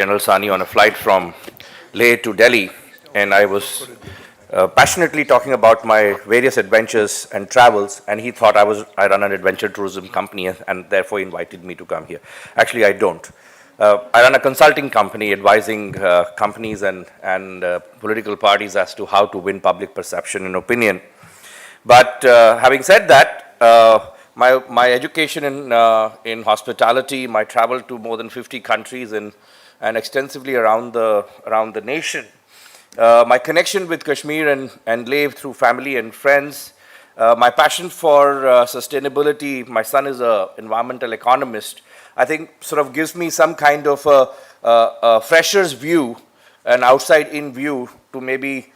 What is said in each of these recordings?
General Sani on a flight from Leh to Delhi, and I was passionately talking about my various adventures and travels, and he thought I run an adventure tourism company, and therefore invited me to come here. Actually, I don't. I run a consulting company advising companies and political parties as to how to win public perception and opinion. But having said that, my education in hospitality, my travel to more than 50 countries and extensively around the nation, my connection with Kashmir and Leh through family and friends, my passion for sustainability. My son is an environmental economist. I think sort of gives me some kind of a fresher's view, an outside-in view to maybe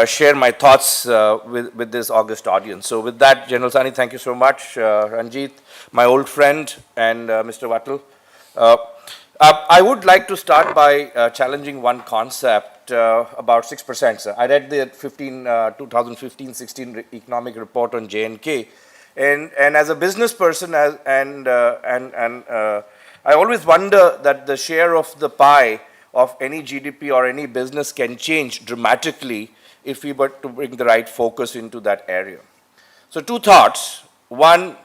share my thoughts with this august audience. So with that, General Sani, thank you so much. Ranjit, my old friend, and Mr. Wattle. I would like to start by challenging one concept about 6%. Sir. I read the 2015-16 economic report on J&K, and as a business person, I always wonder that the share of the pie of any GDP or any business can change dramatically if we were to bring the right focus into that area. So two thoughts. One,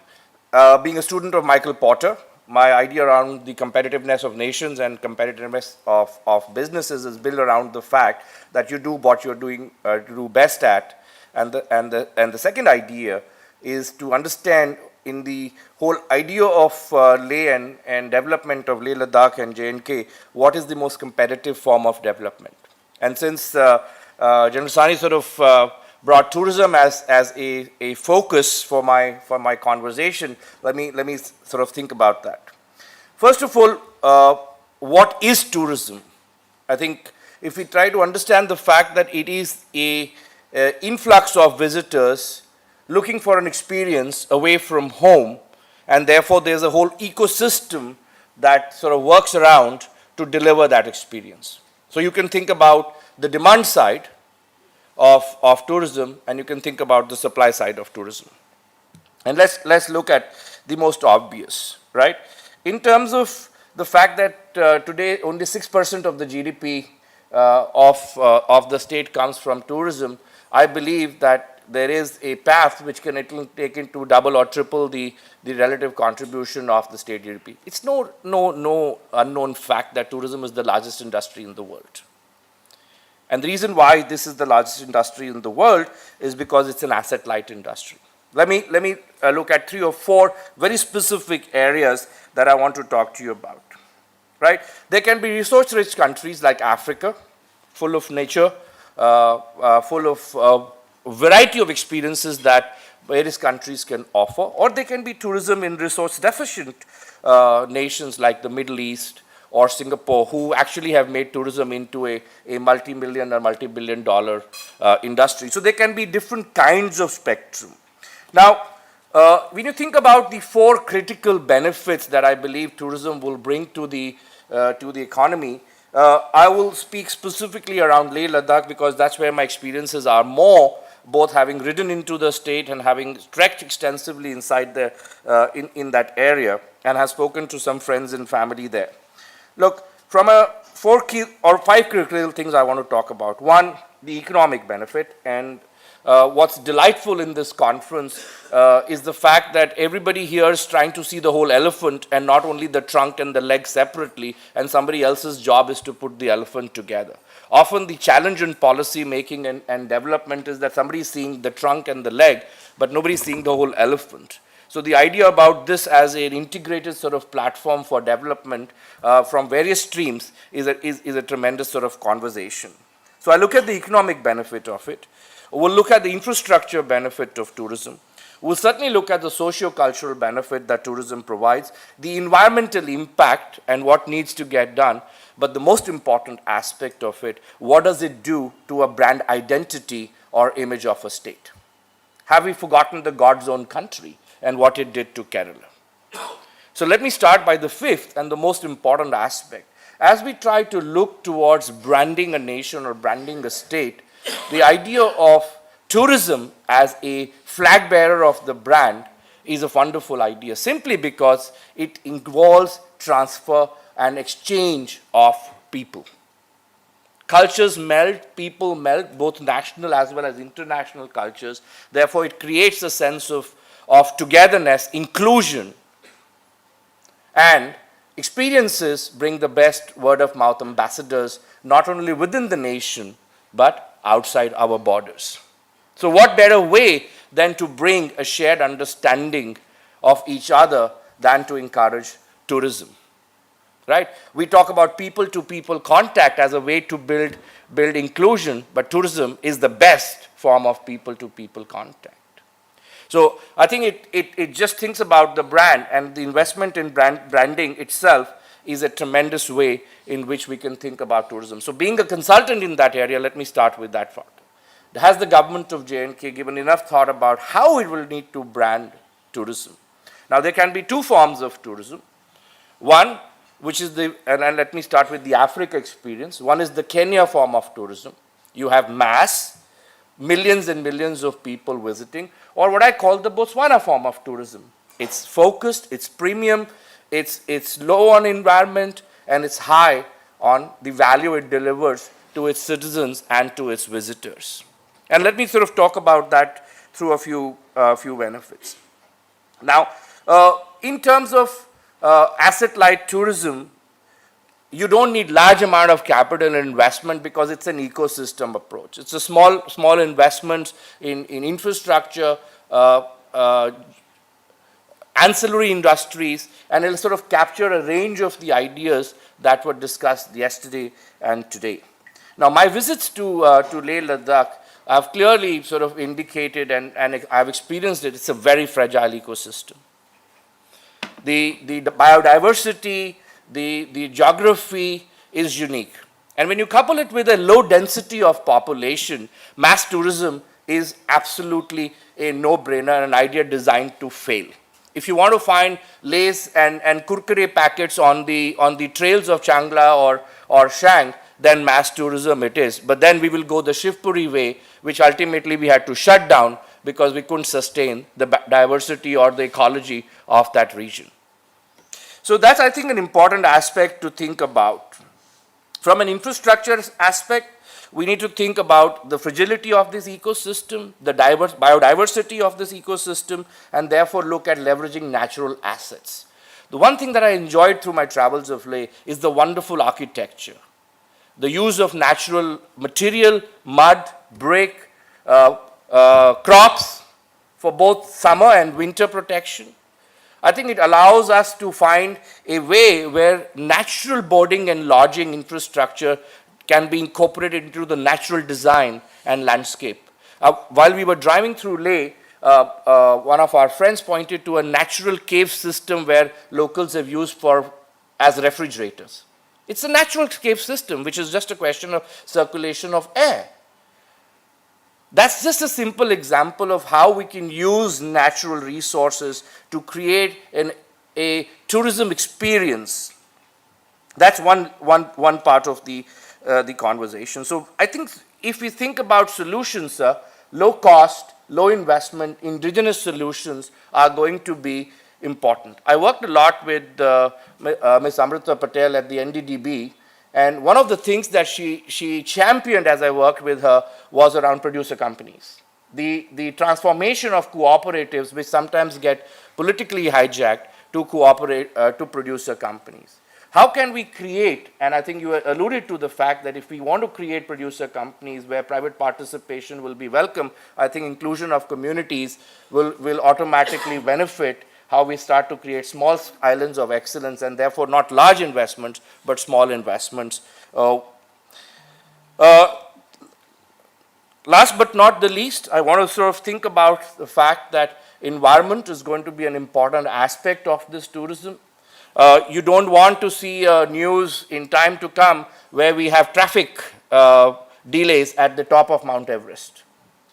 being a student of Michael Porter, my idea around the competitiveness of nations and competitiveness of businesses is built around the fact that you do what you're doing do best at. And the second idea is to understand in the whole idea of Leh and development of Leh, Ladakh and J&K, what is the most competitive form of development? And since General Sani sort of brought tourism as a focus for my conversation, let me sort of think about that. First of all, what is tourism? I think if we try to understand the fact that it is a influx of visitors looking for an experience away from home, and therefore there's a whole ecosystem that sort of works around to deliver that experience. So you can think about the demand side of tourism, and you can think about the supply side of tourism. And let's look at the most obvious, right? In terms of the fact that today only 6% of the GDP of the state comes from tourism, I believe that there is a path which can take into double or triple the relative contribution of the state GDP. It's no unknown fact that tourism is the largest industry in the world. And the reason why this is the largest industry in the world is because it's an asset-light industry. Let me look at 3 or 4 very specific areas that I want to talk to you about. Right? There can be resource-rich countries like Africa, full of nature, full of variety of experiences that various countries can offer, or they can be tourism in resource-deficient nations like the Middle East or Singapore, who actually have made tourism into a multi-million or multi-billion dollar industry. So there can be different kinds of spectrum. Now, when you think about the 4 critical benefits that I believe tourism will bring to the economy, I will speak specifically around Leh Ladakh because that's where my experiences are more, both having ridden into the state and having trekked extensively inside in that area, and have spoken to some friends and family there. Look, from 4 key or 5 critical things I want to talk about. One, the economic benefit, and what's delightful in this conference is the fact that everybody here is trying to see the whole elephant and not only the trunk and the leg separately, and somebody else's job is to put the elephant together. Often the challenge in policy making and development is that somebody is seeing the trunk and the leg, but nobody is seeing the whole elephant. So the idea about this as an integrated sort of platform for development from various streams is a tremendous sort of conversation. So I look at the economic benefit of it. We'll look at the infrastructure benefit of tourism. We'll certainly look at the socio-cultural benefit that tourism provides, the environmental impact and what needs to get done, but the most important aspect of it, what does it do to a brand identity or image of a state? Have we forgotten the God's own country and what it did to Kerala? So let me start by the 5th and the most important aspect. As we try to look towards branding a nation or branding a state, the idea of tourism as a flag bearer of the brand is a wonderful idea, simply because it involves transfer and exchange of people. Cultures melt, people melt, both national as well as international cultures. Therefore, it creates a sense of togetherness, inclusion, and experiences bring the best word-of-mouth ambassadors, not only within the nation, but outside our borders. So what better way than to bring a shared understanding of each other than to encourage tourism? Right? We talk about people-to-people contact as a way to build inclusion, but tourism is the best form of people-to-people contact. So I think it just thinks about the brand, and the investment in branding itself is a tremendous way in which we can think about tourism. So being a consultant in that area, let me start with that part. Has the government of J&K given enough thought about how it will need to brand tourism? Now there can be two forms of tourism. One, which is and let me start with the Africa experience. One is the Kenya form of tourism. You have mass, millions and millions of people visiting, or what I call the Botswana form of tourism. It's focused, it's premium, it's low on environment, and it's high on the value it delivers to its citizens and to its visitors. And let me sort of talk about that through a few benefits. Now, in terms of asset-light tourism, you don't need large amount of capital and investment because it's an ecosystem approach. It's a small investments in infrastructure, ancillary industries, and it'll sort of capture a range of the ideas that were discussed yesterday and today. Now, my visits to Leh Ladakh have clearly sort of indicated, and I've experienced it, it's a very fragile ecosystem. The biodiversity, the geography is unique. And when you couple it with a low density of population, mass tourism is absolutely a no-brainer, an idea designed to fail. If you want to find Lays and Kurkure packets on the trails of Changla or Shang, then mass tourism it is. But then we will go the Shivpuri way, which ultimately we had to shut down because we couldn't sustain the diversity or the ecology of that region. So that's, I think, an important aspect to think about. From an infrastructure aspect, we need to think about the fragility of this ecosystem, the biodiversity of this ecosystem, and therefore look at leveraging natural assets. The one thing that I enjoyed through my travels of Leh is the wonderful architecture. The use of natural material, mud, brick, crops for both summer and winter protection. I think it allows us to find a way where natural boarding and lodging infrastructure can be incorporated into the natural design and landscape. While we were driving through Leh, one of our friends pointed to a natural cave system where locals have used as refrigerators. It's a natural cave system, which is just a question of circulation of air. That's just a simple example of how we can use natural resources to create a tourism experience. That's one part of the conversation. So I think if we think about solutions, low cost, low investment, indigenous solutions are going to be important. I worked a lot with Ms. Amrita Patel at the NDDB, and one of the things that she championed as I worked with her was around producer companies. The transformation of cooperatives, which sometimes get politically hijacked, to producer companies. How can we create, and I think you alluded to the fact that if we want to create producer companies where private participation will be welcome, I think inclusion of communities will automatically benefit how we start to create small islands of excellence, and therefore not large investments, but small investments. Last but not the least, I want to sort of think about the fact that environment is going to be an important aspect of this tourism. You don't want to see news in time to come where we have traffic delays at the top of Mount Everest.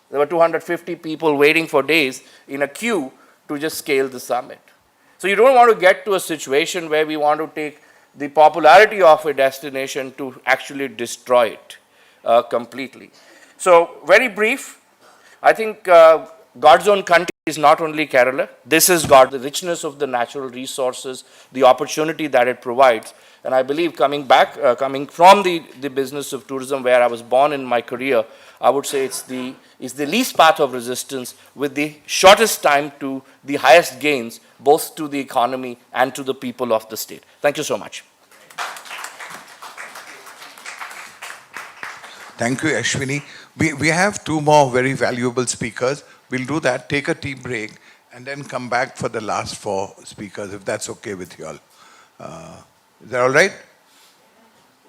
There were 250 people waiting for days in a queue to just scale the summit. So you don't want to get to a situation where we want to take the popularity of a destination to actually destroy it completely. So very brief, I think God's own country is not only Kerala. This has got the richness of the natural resources, the opportunity that it provides. And I believe coming from the business of tourism where I was born in my career, I would say it's the least path of resistance with the shortest time to the highest gains, both to the economy and to the people of the state. Thank you so much. Thank you, Ashwini. We have two more very valuable speakers. We'll do that, take a tea break, and then come back for the last four speakers, if that's okay with you all. Is that all right?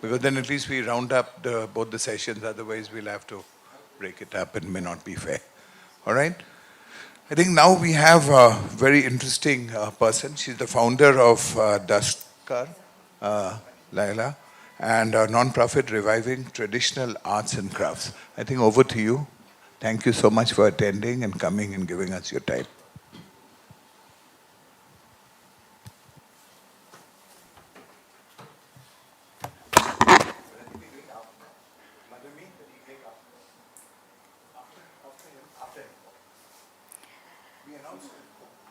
Because then at least we round up both the sessions, otherwise we'll have to break it up. It may not be fair. All right? I think now we have a very interesting person. She's the founder of Daskar, Laila, and a non-profit reviving traditional arts and crafts. I think over to you. Thank you so much for attending and coming and giving us your time.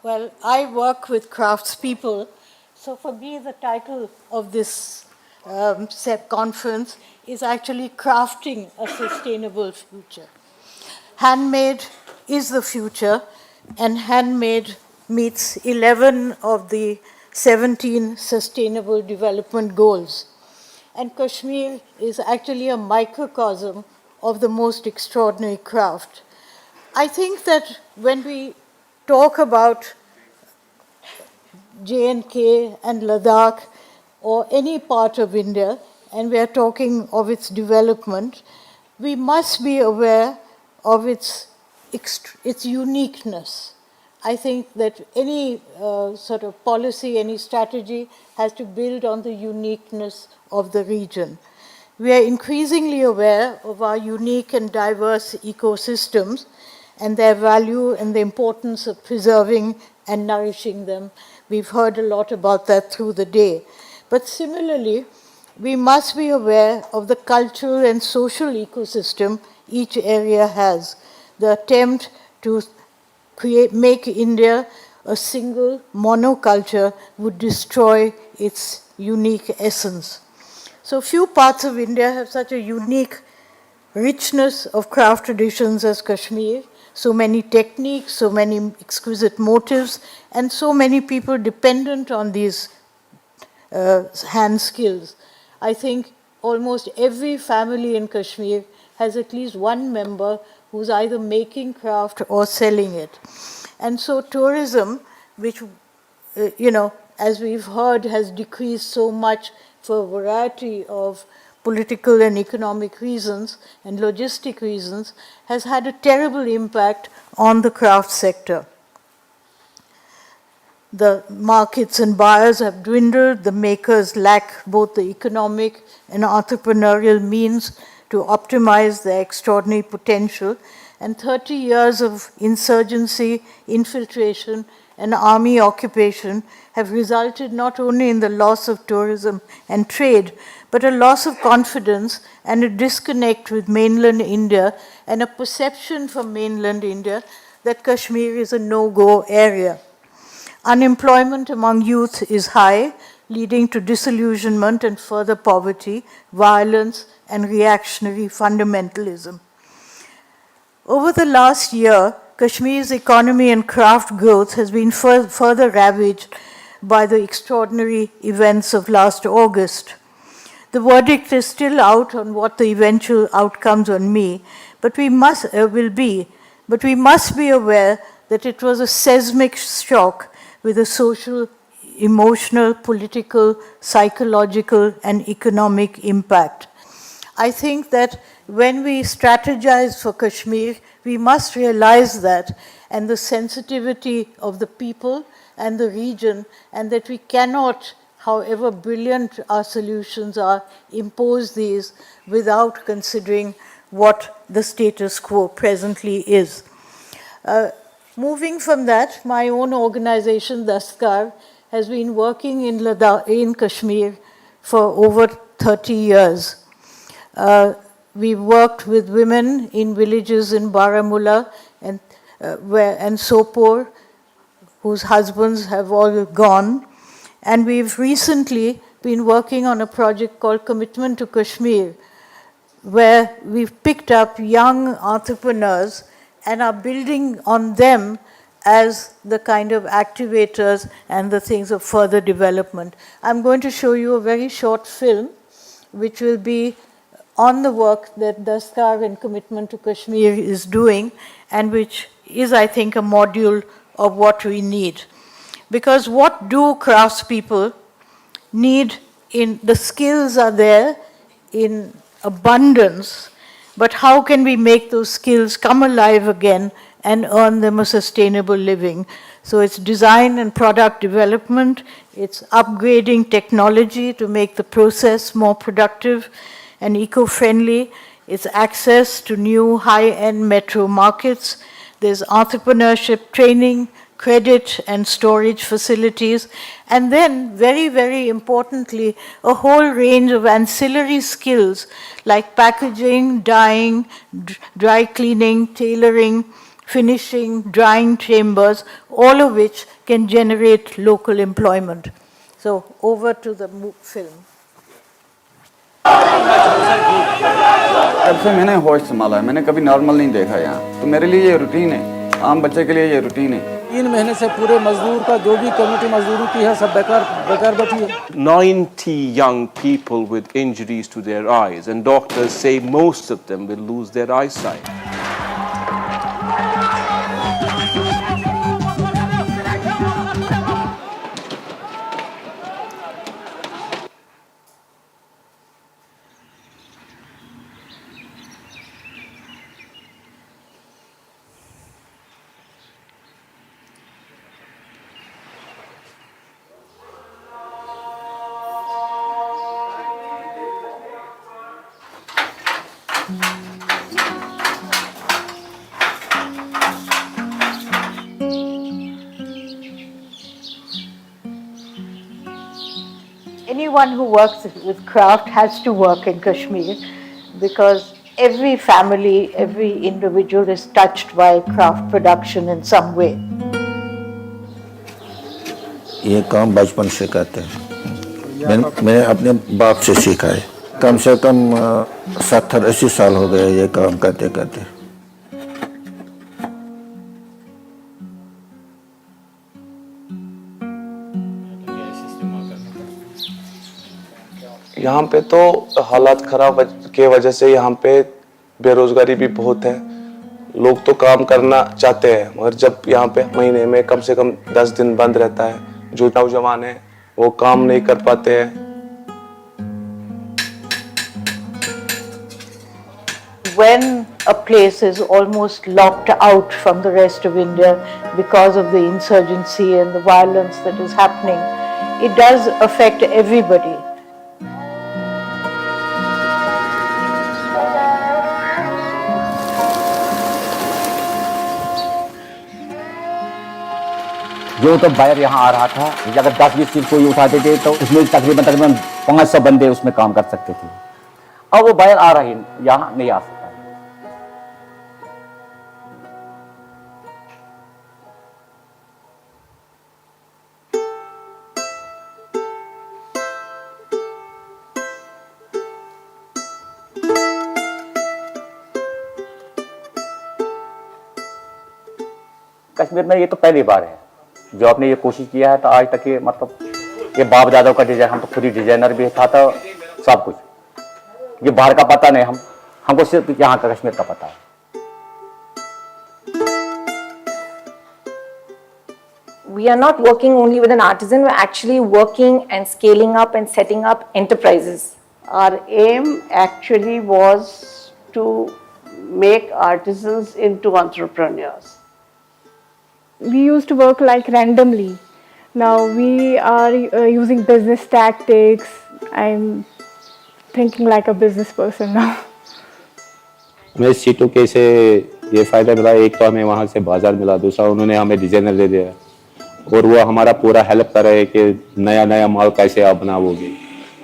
Well, I work with craftspeople, so for me the title of this conference is actually Crafting a Sustainable Future. Handmade is the future, and handmade meets 11 of the 17 Sustainable Development Goals. And Kashmir is actually a microcosm of the most extraordinary craft. I think that when we talk about J&K and Ladakh or any part of India, and we are talking of its development, we must be aware of its uniqueness. I think that any sort of policy, any strategy has to build on the uniqueness of the region. We are increasingly aware of our unique and diverse ecosystems and their value and the importance of preserving and nourishing them. We've heard a lot about that through the day. But similarly, we must be aware of the cultural and social ecosystem each area has. The attempt to make India a single monoculture would destroy its unique essence. So few parts of India have such a unique richness of craft traditions as Kashmir, so many techniques, so many exquisite motives, and so many people dependent on these hand skills. I think almost every family in Kashmir has at least one member who's either making craft or selling it. And so tourism, which, as we've heard, has decreased so much for a variety of political and economic reasons and logistic reasons, has had a terrible impact on the craft sector. The markets and buyers have dwindled, the makers lack both the economic and entrepreneurial means to optimize their extraordinary potential, and 30 years of insurgency, infiltration, and army occupation have resulted not only in the loss of tourism and trade, but a loss of confidence and a disconnect with mainland India and a perception from mainland India that Kashmir is a no-go area. Unemployment among youth is high, leading to disillusionment and further poverty, violence, and reactionary fundamentalism. Over the last year, Kashmir's economy and craft growth has been further ravaged by the extraordinary events of last August. The verdict is still out on what the eventual outcomes on me, but we must be aware that it was a seismic shock with a social, emotional, political, psychological, and economic impact. I think that when we strategize for Kashmir, we must realize that and the sensitivity of the people and the region, and that we cannot, however brilliant our solutions are, impose these without considering what the status quo presently is. Moving from that, my own organization, Daskar, has been working in Ladakh, in Kashmir for over 30 years. We worked with women in villages in Baramulla and and Sopor, whose husbands have all gone. And we've recently been working on a project called Commitment to Kashmir, where we've picked up young entrepreneurs and are building on them as the kind of activators and the things of further development. I'm going to show you a very short film, which will be on the work that Daskar and Commitment to Kashmir is doing, and which is, I think, a module of what we need. Because what do craftspeople need? The skills are there in abundance, but how can we make those skills come alive again and earn them a sustainable living? So it's design and product development, it's upgrading technology to make the process more productive and eco-friendly, it's access to new high-end metro markets, there's entrepreneurship training, credit and storage facilities, and then very, very importantly, a whole range of ancillary skills like packaging, dyeing, dry cleaning, tailoring, finishing, drying chambers, all of which can generate local employment. So over to the film. तब से मैंने होश संभाला है, मैंने कभी normal नहीं देखा यहाँ, तो मेरे लिए ये रूटीन है, आम बच्चे के लिए ये रूटीन है। 3 महीने से पूरे मजदूर का जो भी कम्युनिटी मजदूरी की है सब बेकार बैठी है। 90 young people with injuries to their eyes, and doctors say most of them will lose their eyesight. Anyone who works with craft has to work in Kashmir because every family, every individual is touched by craft production in some way. ये काम बचपन से करते हैं, मैंने अपने बाप से सीखा है। कम से कम 70-80 साल हो गए ये काम करते करते। यहाँ पे तो हालात खराब के वजह से यहाँ पे बेरोजगारी भी बहुत है। लोग तो काम करना चाहते हैं मगर जब यहाँ पे महीने में कम से कम 10 दिन बंद रहता है, जो नौजवान है वो काम नहीं कर पाते हैं। When a place is almost locked out from the rest of India because of the insurgency and the violence that is happening, it does affect everybody. जो तो बाहर यहाँ आ रहा था, अगर 10-20 चीज कोई उठाते थे तो उसमें तकरीबन 500 बंदे उसमें काम कर सकते थे। अब वो बाहर आ रही, यहाँ नहीं आ सकता। कश्मीर में ये तो पहली बार है जो आपने ये कोशिश किया है, तो आज तक ये मतलब ये बाप दादा का डिजाइन, हम तो खुद ही डिजाइनर भी था तो सब कुछ, ये बाहर का पता नहीं, हमको सिर्फ यहाँ का कश्मीर का पता है। We are not working only with an artisan, we're actually working and scaling up and setting up enterprises. Our aim actually was to make artisans into entrepreneurs. We used to work like randomly. Now we are using business tactics. I'm thinking like a business person now. हमें C2K से ये फायदा मिला, एक तो हमें वहाँ से बाजार मिला, दूसरा उन्होंने हमें डिजाइनर दे दिया और वो हमारा पूरा हेल्प कर रहे हैं कि नया नया माल कैसे आप बनाओगे।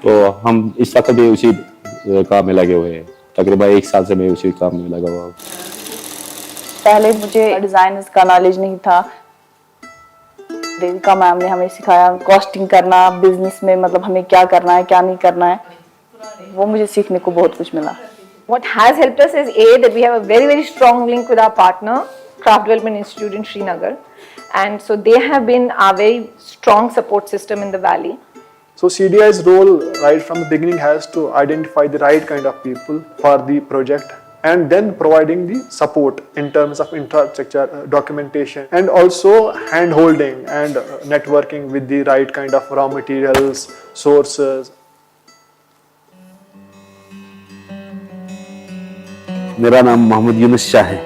तो हम इस वक्त भी उसी काम में लगे हुए हैं, तकरीबन 1 साल से मैं उसी काम में लगा हुआ हूँ। पहले मुझे डिजाइन का नॉलेज नहीं था, देविका मैम ने हमें सिखाया कॉस्टिंग करना, बिजनेस में मतलब हमें क्या करना है क्या नहीं करना है, वो मुझे सीखने को बहुत कुछ मिला। What has helped us is that we have a very strong link with our partner, Craft Development Institute in Srinagar, and so they have been our very strong support system in the valley. So CDI's role right from the beginning has to identify the right kind of people for the project and then providing the support in terms of infrastructure, documentation, and also hand-holding and networking with the right kind of raw materials, sources. मेरा नाम मोहम्मद यूनुस शाह है,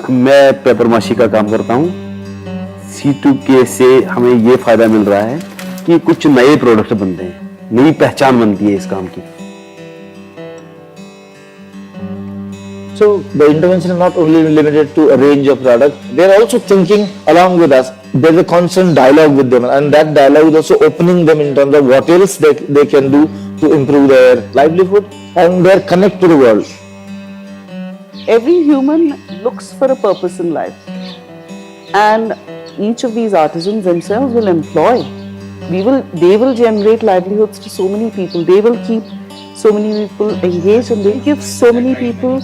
मैं paper माशी का काम करता हूँ। C2K से हमें ये फायदा मिल रहा है कि कुछ नए प्रोडक्ट बनते हैं, नई पहचान बनती है इस काम की। So the intervention is not only limited to a range of products, they are also thinking along with us. There is a constant dialogue with them, and that dialogue is also opening them in terms of what else they can do to improve their livelihood and their connect to the world. Every human looks for a purpose in life, and each of these artisans themselves will employ. They will generate livelihoods to so many people. They will keep so many people engaged, and they give so many people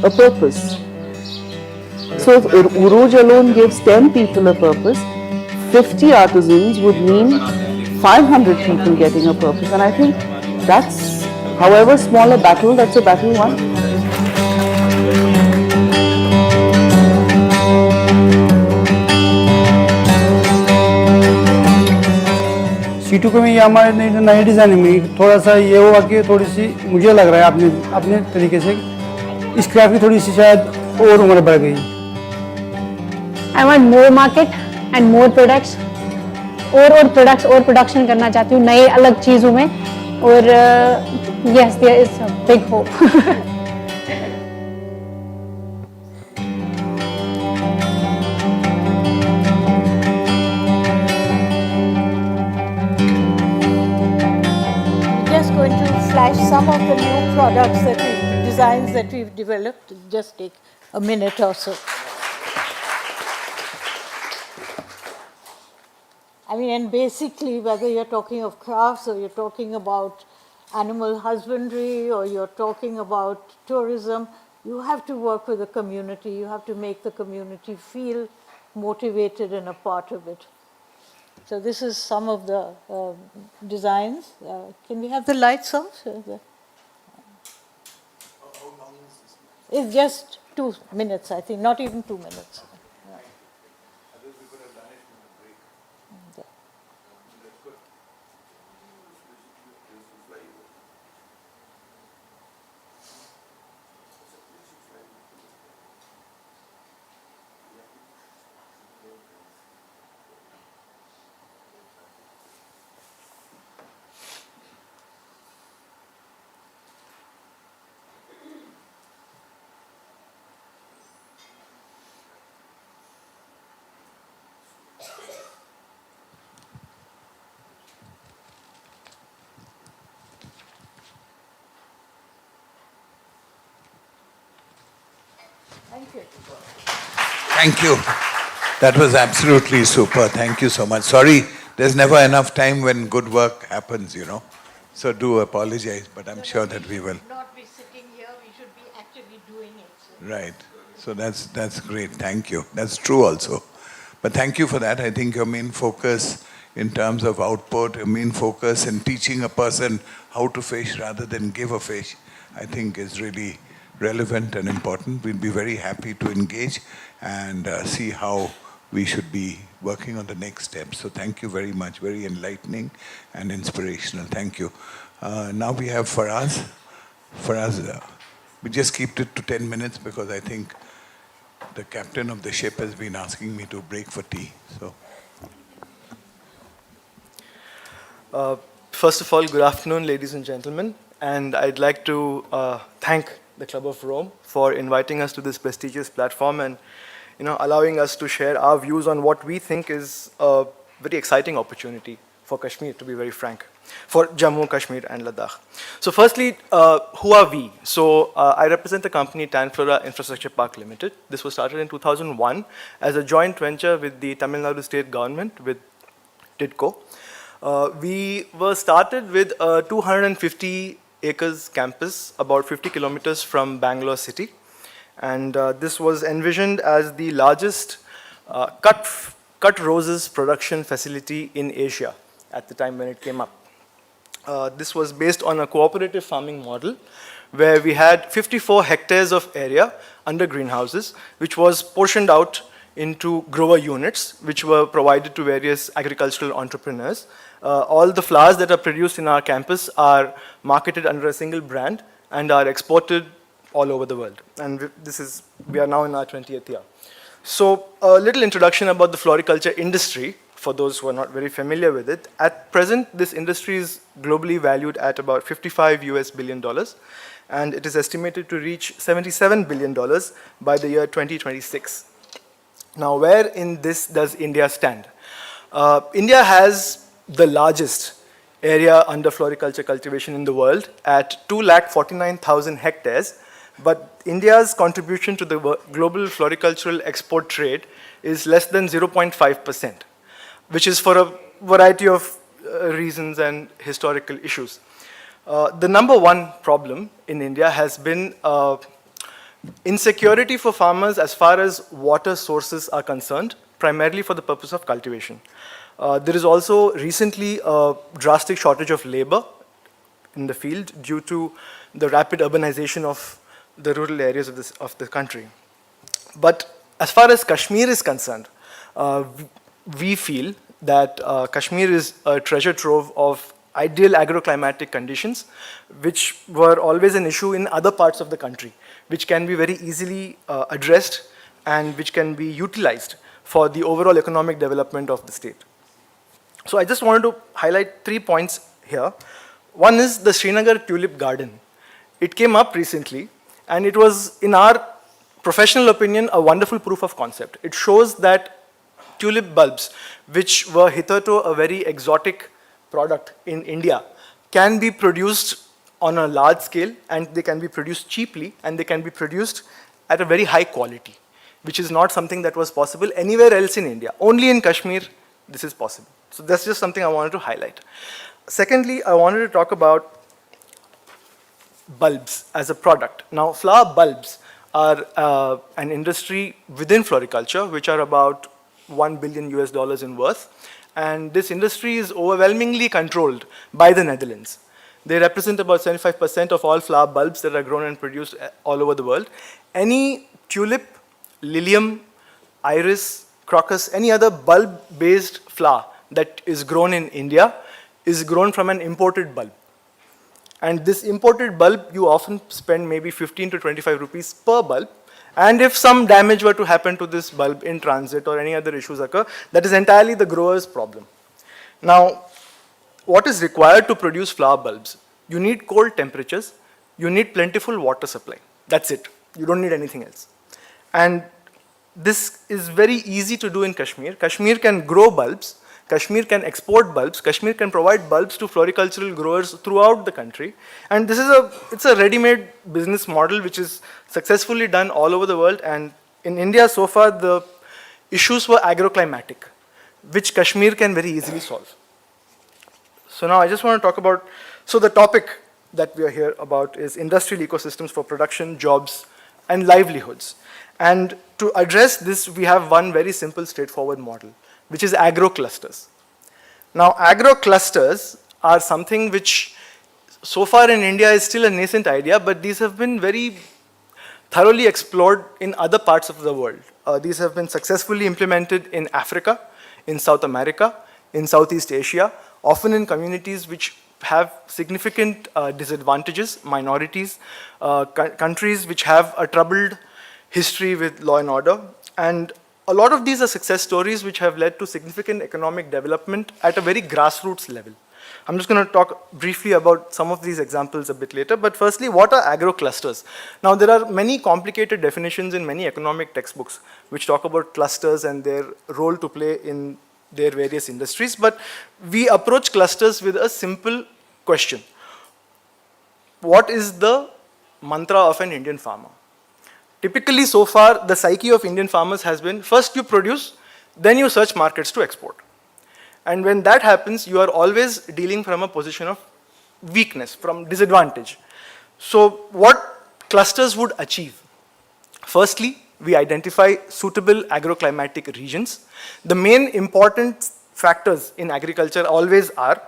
a purpose. So if Uruj alone gives 10 people a purpose, 50 artisans would mean 500 people getting a purpose. And I think that's, however small a battle, that's a battle won. C2K में ये हमारे नए design में थोड़ा सा ये हुआ कि थोड़ी सी मुझे लग रहा है अपने तरीके से स्क्रैप की थोड़ी सी शायद और उम्र बढ़ गई। I want more market and more products, और products और production करना चाहती हूँ नए अलग चीज़ों में, और yes, there is a big hope. Just going to flash some of the new products designs that we've developed. Just take a minute or so. I mean, and basically, whether you're talking of crafts or you're talking about animal husbandry or you're talking about tourism, you have to work with the community. You have to make the community feel motivated and a part of it. So this is some of the designs. Can we have the lights on? It's just 2 minutes, I think, not even 2 minutes. Thank you. Thank you. That was absolutely super. Thank you so much. Sorry, there's never enough time when good work happens, you know. So do apologize, but I'm sure that we will. Not be sitting here, we should be actively doing it. Right. So that's great. Thank you. That's true also. But thank you for that. I think your main focus in terms of output, your main focus in teaching a person how to fish rather than give a fish, I think is really relevant and important. We'll be very happy to engage and see how we should be working on the next steps. So thank you very much. Very enlightening and inspirational. Thank you. Now we have Faraz. Faraz, we just keep it to 10 minutes because I think the captain of the ship has been asking me to break for tea. So. First of all, good afternoon, ladies and gentlemen. And I'd like to thank the Club of Rome for inviting us to this prestigious platform and allowing us to share our views on what we think is a very exciting opportunity for Kashmir, to be very frank, for Jammu, Kashmir, and Ladakh. So firstly, who are we? So I represent the company Tanflora Infrastructure Park Limited. This was started in 2001 as a joint venture with the Tamil Nadu state government, with TIDCO. We were started with a 250 acres campus, about 50 kilometers from Bangalore city. And this was envisioned as the largest cut roses production facility in Asia at the time when it came up. This was based on a cooperative farming model where we had 54 hectares of area under greenhouses, which was portioned out into grower units, which were provided to various agricultural entrepreneurs. All the flowers that are produced in our campus are marketed under a single brand and are exported all over the world. And we are now in our 20th year. So a little introduction about the floriculture industry, for those who are not very familiar with it. At present, this industry is globally valued at about $55 billion, and it is estimated to reach $77 billion by the year 2026. Now, where in this does India stand? India has the largest area under floriculture cultivation in the world at 249,000 hectares, but India's contribution to the global floricultural export trade is less than 0.5%, which is for a variety of reasons and historical issues. The number one problem in India has been insecurity for farmers as far as water sources are concerned, primarily for the purpose of cultivation. There is also recently a drastic shortage of labor in the field due to the rapid urbanization of the rural areas of the country. But as far as Kashmir is concerned, we feel that Kashmir is a treasure trove of ideal agroclimatic conditions, which were always an issue in other parts of the country, which can be very easily addressed and which can be utilized for the overall economic development of the state. So I just wanted to highlight 3 points here. One is the Srinagar Tulip Garden. It came up recently, and it was, in our professional opinion, a wonderful proof of concept. It shows that tulip bulbs, which were hitherto a very exotic product in India, can be produced on a large scale, and they can be produced cheaply, and they can be produced at a very high quality, which is not something that was possible anywhere else in India. Only in Kashmir, this is possible. So that's just something I wanted to highlight. Secondly, I wanted to talk about bulbs as a product. Now, flower bulbs are an industry within floriculture, which are about $1 billion in worth. And this industry is overwhelmingly controlled by the Netherlands. They represent about 75% of all flower bulbs that are grown and produced all over the world. Any tulip, lilium, iris, crocus, any other bulb-based flower that is grown in India is grown from an imported bulb. And this imported bulb, you often spend maybe 15 to 25 rupees per bulb. And if some damage were to happen to this bulb in transit or any other issues occur, that is entirely the grower's problem. Now, what is required to produce flower bulbs? You need cold temperatures, you need plentiful water supply. That's it. You don't need anything else. And this is very easy to do in Kashmir. Kashmir can grow bulbs, Kashmir can export bulbs, Kashmir can provide bulbs to floricultural growers throughout the country. And this is it's a ready-made business model which is successfully done all over the world. And in India so far, the issues were agroclimatic, which Kashmir can very easily solve. So now I just want to talk about, so the topic that we are here about is industrial ecosystems for production, jobs, and livelihoods. And to address this, we have one very simple, straightforward model, which is agro-clusters. Now, agro-clusters are something which so far in India is still a nascent idea, but these have been very thoroughly explored in other parts of the world. These have been successfully implemented in Africa, in South America, in Southeast Asia, often in communities which have significant disadvantages, minorities, countries which have a troubled history with law and order. And a lot of these are success stories which have led to significant economic development at a very grassroots level. I'm just going to talk briefly about some of these examples a bit later, but firstly, what are agro-clusters? Now, there are many complicated definitions in many economic textbooks which talk about clusters and their role to play in their various industries, but we approach clusters with a simple question. What is the mantra of an Indian farmer? Typically, so far, the psyche of Indian farmers has been, first you produce, then you search markets to export. And when that happens, you are always dealing from a position of weakness, from disadvantage. So what clusters would achieve? Firstly, we identify suitable agroclimatic regions. The main important factors in agriculture always are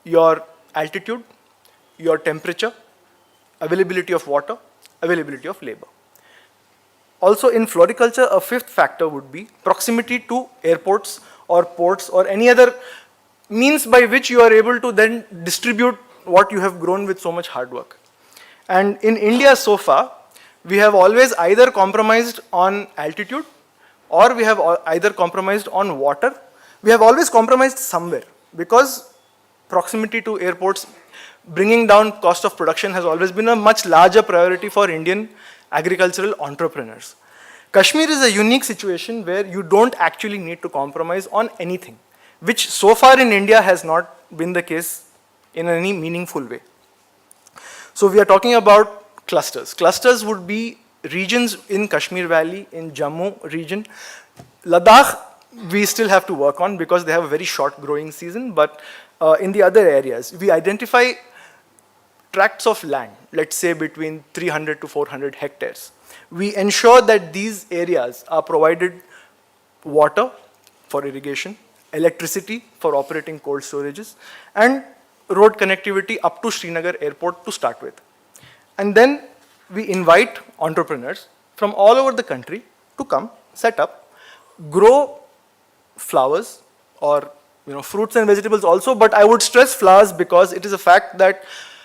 your altitude, your temperature, availability of water, availability of labor. Also in floriculture, a fifth factor would be proximity to airports or ports or any other means by which you are able to then distribute what you have grown with so much hard work. And in India so far, we have always either compromised on altitude or we have either compromised on water. We have always compromised somewhere because proximity to airports, bringing down cost of production has always been a much larger priority for Indian agricultural entrepreneurs. Kashmir is a unique situation where you don't actually need to compromise on anything, which so far in India has not been the case in any meaningful way. So we are talking about clusters. Clusters would be regions in Kashmir Valley, in Jammu region. Ladakh, we still have to work on because they have a very short growing season, but in the other areas, we identify tracts of land, let's say between 300 to 400 hectares. We ensure that these areas are provided water for irrigation, electricity for operating cold storages, and road connectivity up to Srinagar airport to start with. And then we invite entrepreneurs from all over the country to come, set up, grow flowers or fruits and vegetables also, but I would stress flowers because it is a fact that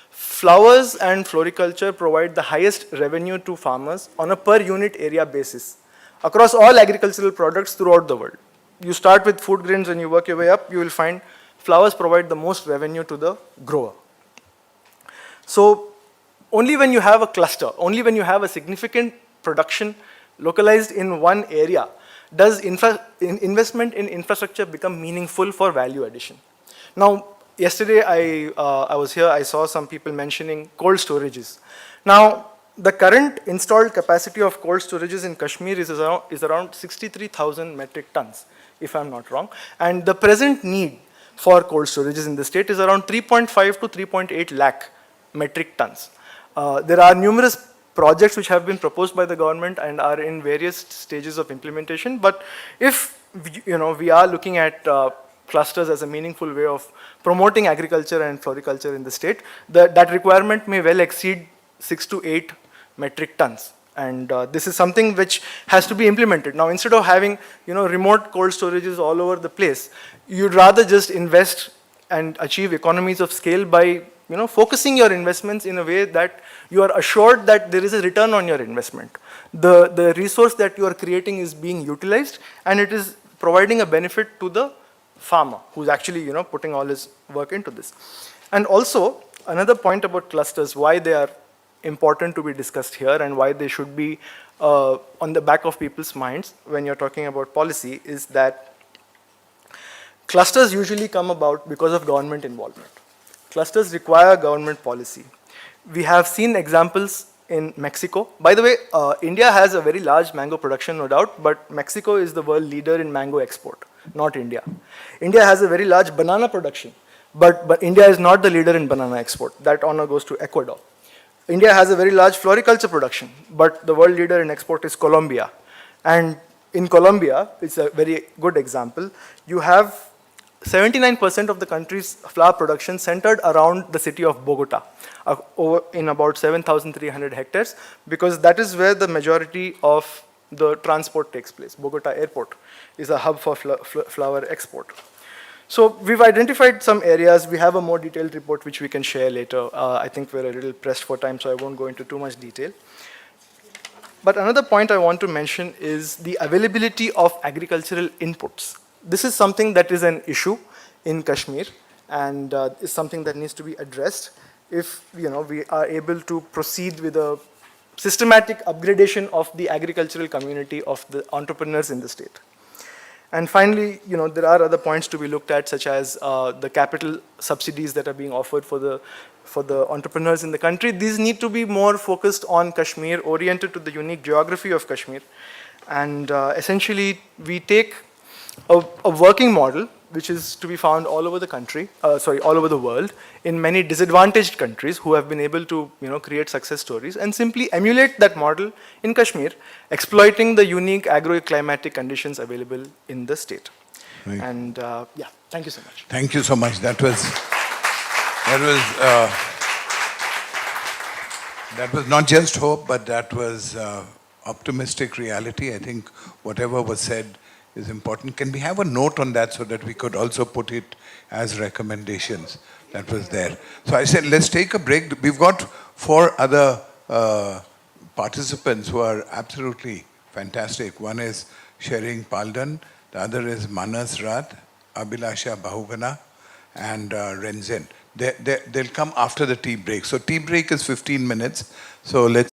flowers and floriculture provide the highest revenue to farmers on a per unit area basis across all agricultural products throughout the world. You start with food grains and you work your way up, you will find flowers provide the most revenue to the grower. So only when you have a cluster, only when you have a significant production localized in one area, does investment in infrastructure become meaningful for value addition. Now, yesterday I was here, I saw some people mentioning cold storages. Now, the current installed capacity of cold storages in Kashmir is around 63,000 metric tons, if I'm not wrong. And the present need for cold storages in the state is around 3.5 to 3.8 lakh metric tons. There are numerous projects which have been proposed by the government and are in various stages of implementation. But if we are looking at clusters as a meaningful way of promoting agriculture and floriculture in the state, that requirement may well exceed 6 to 8 metric tons. And this is something which has to be implemented. Now, instead of having remote cold storages all over the place, you'd rather just invest and achieve economies of scale by focusing your investments in a way that you are assured that there is a return on your investment. The resource that you are creating is being utilized and it is providing a benefit to the farmer who's actually putting all his work into this. And also, another point about clusters, why they are important to be discussed here and why they should be on the back of people's minds when you're talking about policy is that clusters usually come about because of government involvement. Clusters require government policy. We have seen examples in Mexico. By the way, India has a very large mango production, no doubt, but Mexico is the world leader in mango export, not India. India has a very large banana production, but India is not the leader in banana export. That honor goes to Ecuador. India has a very large floriculture production, but the world leader in export is Colombia. And in Colombia, it's a very good example, you have 79% of the country's flower production centered around the city of Bogota, in about 7,300 hectares, because that is where the majority of the transport takes place. Bogota airport is a hub for flower export. So we've identified some areas. We have a more detailed report which we can share later. I think we're a little pressed for time, so I won't go into too much detail. But another point I want to mention is the availability of agricultural inputs. This is something that is an issue in Kashmir and is something that needs to be addressed if we are able to proceed with a systematic upgradation of the agricultural community of the entrepreneurs in the state. And finally, there are other points to be looked at, such as the capital subsidies that are being offered for the entrepreneurs in the country. These need to be more focused on Kashmir, oriented to the unique geography of Kashmir. And essentially, we take a working model which is to be found all over the country, all over the world, in many disadvantaged countries who have been able to, create success stories, and simply emulate that model in Kashmir, exploiting the unique agroclimatic conditions available in the state. Right. And yeah, thank you so much. Thank you so much. That was not just hope, but that was optimistic reality. I think whatever was said is important. Can we have a note on that so that we could also put it as recommendations? That was there. So I said, let's take a break. We've got 4 other participants who are absolutely fantastic. One is Shering Paldan, the other is Manas Rath, Abhilasha Bahugana, and Renzen. They'll come after the tea break. So tea break is 15 minutes. So let's